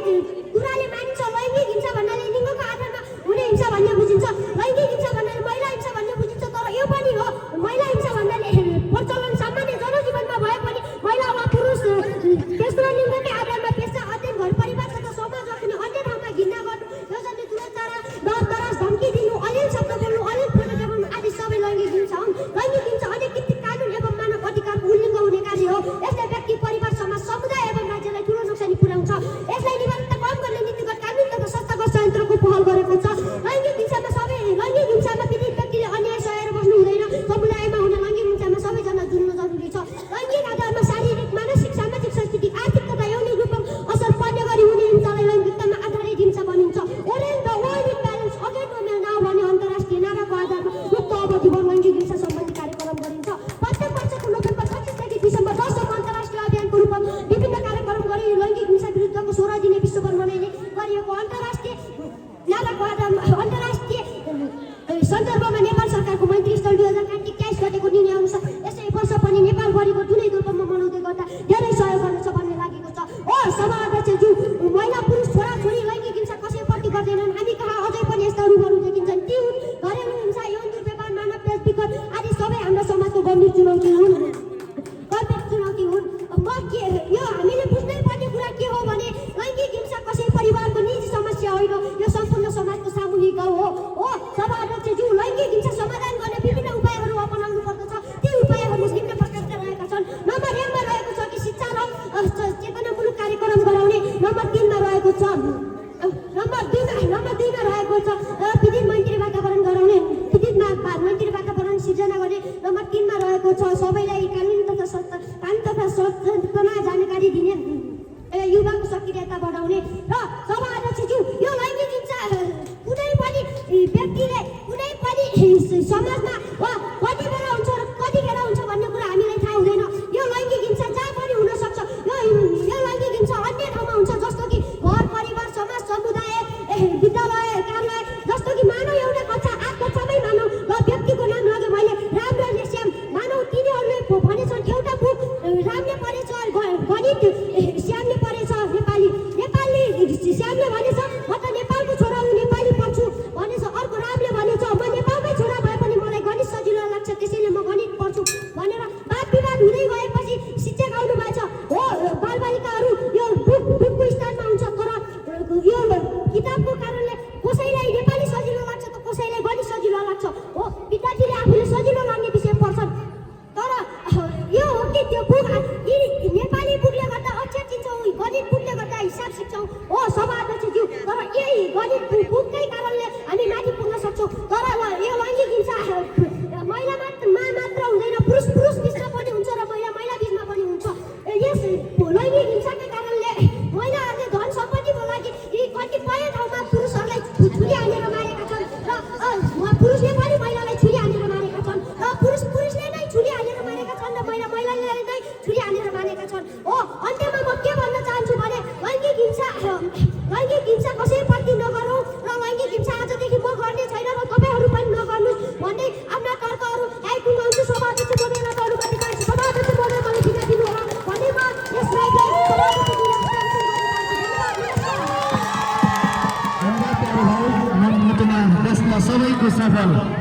कुराले मानिन्छ लैङ्गिक हिंसा भन्नाले लिङ्गको आधारमा हुने हिंसा भन्ने बुझिन्छ लैङ्गिक हिंसा भन्नाले महिला हिंसा भन्ने बुझिन्छ तर यो पनि हो महिला हिंसा भन्नाले प्रचलन सामान्य जनजीवनमा भए पनि महिला वा पुरुष तेस्रो लिङ्गकै आधारमा पेशा अध्ययन घर परिवार तथा समाज राख्ने अन्य ठाउँमा घृणा गर्नु यो जति डर तरास धम्की दिनु अलिल शब्द बोल्नु अलिल फोटो देखाउनु आदि सबै लैङ्गिक हिंसा हुन् लैङ्गिक हिंसा अनैतिक कानुन एवं मानव अधिकारको उल्लङ्घन हुने कार्य हो यसले व्यक्ति परिवार समाज समुदाय एवं राज्यलाई ठुलो नोक्सानी पुर्याउँछ यसलाई निवारणता कम गर्ने नीतिगत कानुन तथा संस्थागत संयन्त्रको पहल गरेको छ लैङ्गिक हिंसामा पीडित व्यक्तिले अन्याय सहेर बस्नु हुँदैन समुदायमा हुने लैङ्गिक हिंसामा सबैजना जुल्नु जरुरी छ लैङ्गिक आधारमा शारीरिक मानसिक सामाजिक सांस्कृतिक आर्थिक तथा यौनिक रूपमा असर पर्ने गरी हुने हिंसालाई लैङ्गिकतामा आधारित हिंसा भनिन्छ Aurel the world with balance again women now भन्ने अन्तर्राष्ट्रिय नाराको आधारमा मुक्त अवधिभर लैङ्गिक हिंसा सम्बन्धी कार्यक्रम गरिन्छ प्रत्येक वर्षको नोभेम्बर 25 देखि डिसेम्बर 10 सम्म अन्तर्राष्ट्रिय अभियानको रूपमा विभिन्न कार्यक्रम गरी लैङ्गिक हिंसा विरुद्धको 16 दिने विश्वभर मनाइने गरिएको अन्तर्राष्ट्रिय नाराको आधारमा अन्तर्राष्ट्रिय सन्दर्भमा नेपाल सरकारको मन्त्री स्थल 2021 गतेको निर्णय अनुसार यसै वर्ष पनि नेपालभरिको जुनै रूपमा मनाउँदै गर्दा धेरै सहयोग गर्नेछ भन्ने लागेको छ हो सभाध्यक्षज्यू महिला पुरुष छोराछोरी लैङ्गिक हिंसा कसैप्रति गर्दैनन् हामी कहाँ अझै पनि यस्ता रूपहरू देखिन्छन् ती हुन् घरेलु हिंसा यौन दुर्व्यवहार मानव विकृति आदि सबै हाम्रो समाजको गम्भीर चुनौती हुन् यो हामीले बुझ्नै पर्ने कुरा के हो भने लैङ्गिक हिंसा कसै परिवारको निजी समस्या होइन यो सम्पूर्ण समाजको सामूहिक हो सभाध्यक्षज्यू लैङ्गिक हिंसा समाधान गर्ने विभिन्न उपायहरू अपनाउनु पर्दछ ती उपायहरू निम्न प्रकारका रहेका छन् नम्बर 1 मा रहेको छ कि शिक्षा र चेतनामूलक कार्यक्रम गराउने नम्बर 3 मा रहेको छ नम्बर 2 मा रहेको छ पीडित मैत्री वातावरण गराउने पीडित मैत्री वातावरण सिर्जना गर्ने नम्बर 3 मा रहेको छ सबैलाई कानुन तथा सचेतना जानकारी दिने युवाको सक्रियता बढाउने र सभाध्यक्षज्यू यो लैङ्गिक हिंसा कुनै पनि व्यक्तिले कुनै पनि समाजमा वा कति बेला हुन्छ र कतिखेर हुन्छ भन्ने कुरा हामीलाई थाहा हुँदैन यो लैङ्गिक हिंसा जहाँ पनि हुन सक्छ यो लैङ्गिक हिंसा अन्य ठाउँमा हुन्छ जस्तो कि घर परिवार समाज समुदाय विद्यालय कार्यालय जस्तो कि मानव एउटा कक्षा 8 कक्षामै मानव र व्यक्तिको नाम लगे मैले राम र श्याम मानव तिनीहरूले भनेछन् एउटा बुक रामले पढेछ गणित श्यामले पढेछ नेपाली श्यामले भनेछ म त नेपालको छोरा हुँ नेपाली पढ्छु भनेछ अर्को रामले भनेछ म नेपालमै छोरा भए पनि मलाई गणित सजिलो लाग्छ त्यसैले म गणित पढ्छु भनेर वाद विवाद हुँदै गएपछि शिक्षक आउनु भएको छ हो बालबालिकाहरू यो बुकको स्थानमा हुन्छ तर यो किताबको कारणले कसैलाई नेपाली सजिलो लाग्छ त कसैलाई गणित सजिलो लाग्छ हो विद्यार्थीले आफूले सजिलो लाग्ने विषय पढ्छन् तर यो हो कि त्यो बुक नेपाली बुकले गर्दा अक्षर चिन्छौँ गणित बुकले गर्दा हिसाब सिक्छौँ हो सभाध्यक्षज्यू तर यही गणित बुककै कारणले हामी माथि पुग्न सक्छौँ तर यो लैङ्गिक हिंसा महिला मात्र हुँदैन पुरुष बिचमा पनि हुन्छ र महिला बिचमा पनि हुन्छ यस लैङ्गिक हिंसाकै कारणले महिलाहरूले धन सम्पत्तिको लागि कतिपय ठाउँमा पुरुषहरूलाई छुरी हानेर मारेका छन् र पुरुषले पनि महिलालाई छुरी हानेर मारेका छन् र पुरुषले नै छुरी हानेर मारेका छन् र महिलाले नै छुरी हानेर मारेका छन् हो अन्त्यमा म के भन्न चाहन्छु भने लैङ्गिक हिंसा कसैप्रति नगरौँ र लैङ्गिक हिंसा आजदेखि म गर्ने छैन र तपाईँहरू पनि नगर्नुहोस् भन्दै आफ्ना तर्कहरू आइपुग्नुहुन्छ सभाध्यक्ष महोदयलाई सभाध्यक्ष महोदय मलाई बिदा दिनु होला भने म यस लाइभलाई सबैको सफल